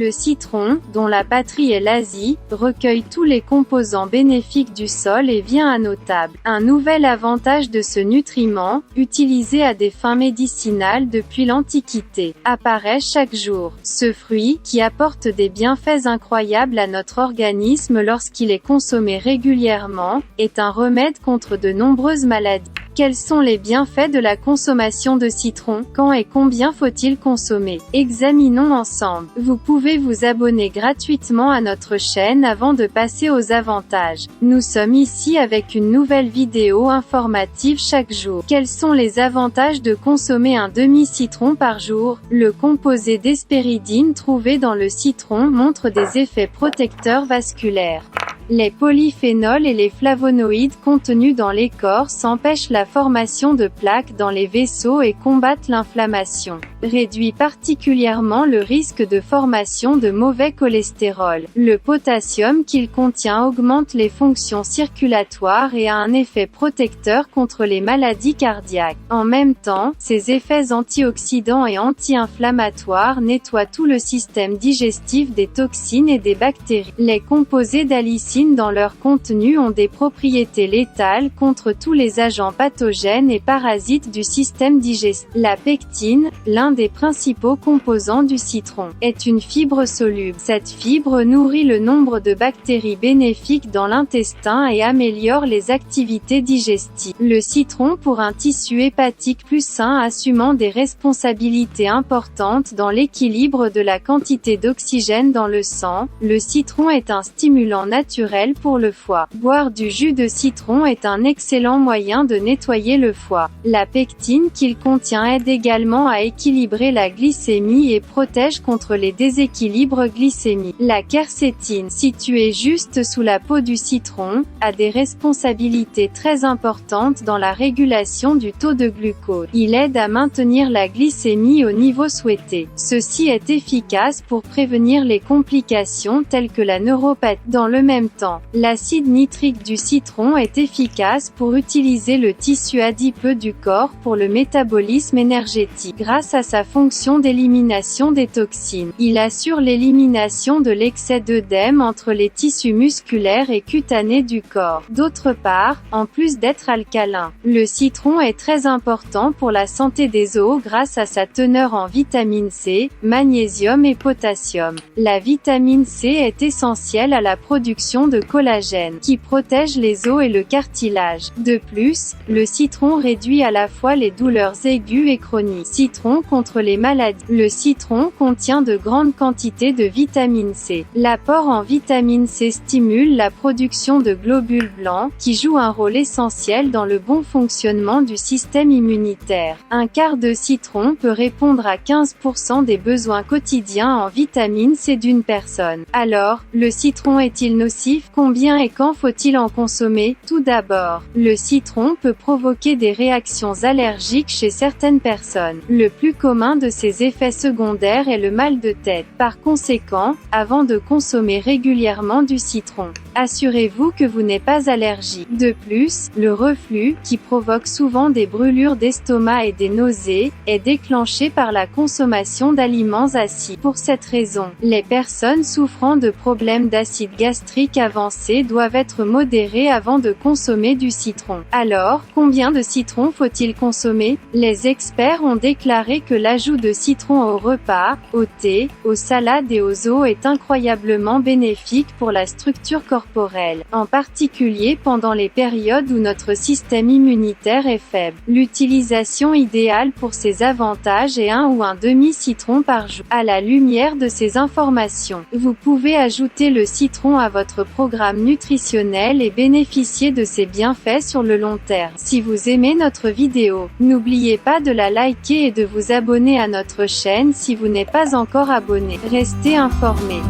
Le citron, dont la patrie est l'Asie, recueille tous les composants bénéfiques du sol et vient à nos tables. Un nouvel avantage de ce nutriment, utilisé à des fins médicinales depuis l'Antiquité, apparaît chaque jour. Ce fruit, qui apporte des bienfaits incroyables à notre organisme lorsqu'il est consommé régulièrement, est un remède contre de nombreuses maladies. Quels sont les bienfaits de la consommation de citron? Quand et combien faut-il consommer? Examinons ensemble. Vous pouvez vous abonner gratuitement à notre chaîne avant de passer aux avantages. Nous sommes ici avec une nouvelle vidéo informative chaque jour. Quels sont les avantages de consommer un demi-citron par jour? Le composé d'hespéridine trouvé dans le citron montre des effets protecteurs vasculaires. Les polyphénols et les flavonoïdes contenus dans l'écorce empêchent la formation de plaques dans les vaisseaux et combattent l'inflammation. Réduit particulièrement le risque de formation de mauvais cholestérol. Le potassium qu'il contient augmente les fonctions circulatoires et a un effet protecteur contre les maladies cardiaques. En même temps, ses effets antioxydants et anti-inflammatoires nettoient tout le système digestif des toxines et des bactéries. Les composés d'allicine dans leur contenu ont des propriétés létales contre tous les agents pathogènes et parasites du système digestif. La pectine, l'un des principaux composants du citron, est une fibre soluble. Cette fibre nourrit le nombre de bactéries bénéfiques dans l'intestin et améliore les activités digestives. Le citron pour un tissu hépatique plus sain assumant des responsabilités importantes dans l'équilibre de la quantité d'oxygène dans le sang. Le citron est un stimulant naturel pour le foie. Boire du jus de citron est un excellent moyen de nettoyer le foie. La pectine qu'il contient aide également à équilibrer la glycémie et protège contre les déséquilibres glycémiques. La quercétine, située juste sous la peau du citron, a des responsabilités très importantes dans la régulation du taux de glucose. Il aide à maintenir la glycémie au niveau souhaité. Ceci est efficace pour prévenir les complications telles que la neuropathie. Dans le même temps, l'acide nitrique du citron est efficace pour utiliser le tissu adipeux du corps pour le métabolisme énergétique. Grâce à sa fonction d'élimination des toxines, il assure l'élimination de l'excès d'œdème entre les tissus musculaires et cutanés du corps. D'autre part, en plus d'être alcalin, le citron est très important pour la santé des os grâce à sa teneur en vitamine C, magnésium et potassium. La vitamine C est essentielle à la production de collagène, qui protège les os et le cartilage. De plus, le citron réduit à la fois les douleurs aiguës et chroniques. Citron contre les maladies. Le citron contient de grandes quantités de vitamine C. L'apport en vitamine C stimule la production de globules blancs, qui jouent un rôle essentiel dans le bon fonctionnement du système immunitaire. Un quart de citron peut répondre à 15% des besoins quotidiens en vitamine C d'une personne. Alors, le citron est-il nocif? Combien et quand faut-il en consommer? Tout d'abord, le citron peut provoquer des réactions allergiques chez certaines personnes. Le plus commun de ces effets secondaires est le mal de tête. Par conséquent, avant de consommer régulièrement du citron, assurez-vous que vous n'êtes pas allergique. De plus, le reflux, qui provoque souvent des brûlures d'estomac et des nausées, est déclenché par la consommation d'aliments acides. Pour cette raison, les personnes souffrant de problèmes d'acide gastrique avancé doivent être modérées avant de consommer du citron. Alors, combien de citron faut-il consommer? Les experts ont déclaré que l'ajout de citron au repas, au thé, aux salades et aux eaux est incroyablement bénéfique pour la structure corporelle, en particulier pendant les périodes où notre système immunitaire est faible. L'utilisation idéale pour ces avantages est un ou un demi-citron par jour. À la lumière de ces informations, vous pouvez ajouter le citron à votre programme nutritionnel et bénéficier de ses bienfaits sur le long terme. Si vous aimez notre vidéo, n'oubliez pas de la liker et de vous abonner à notre chaîne si vous n'êtes pas encore abonné. Restez informés.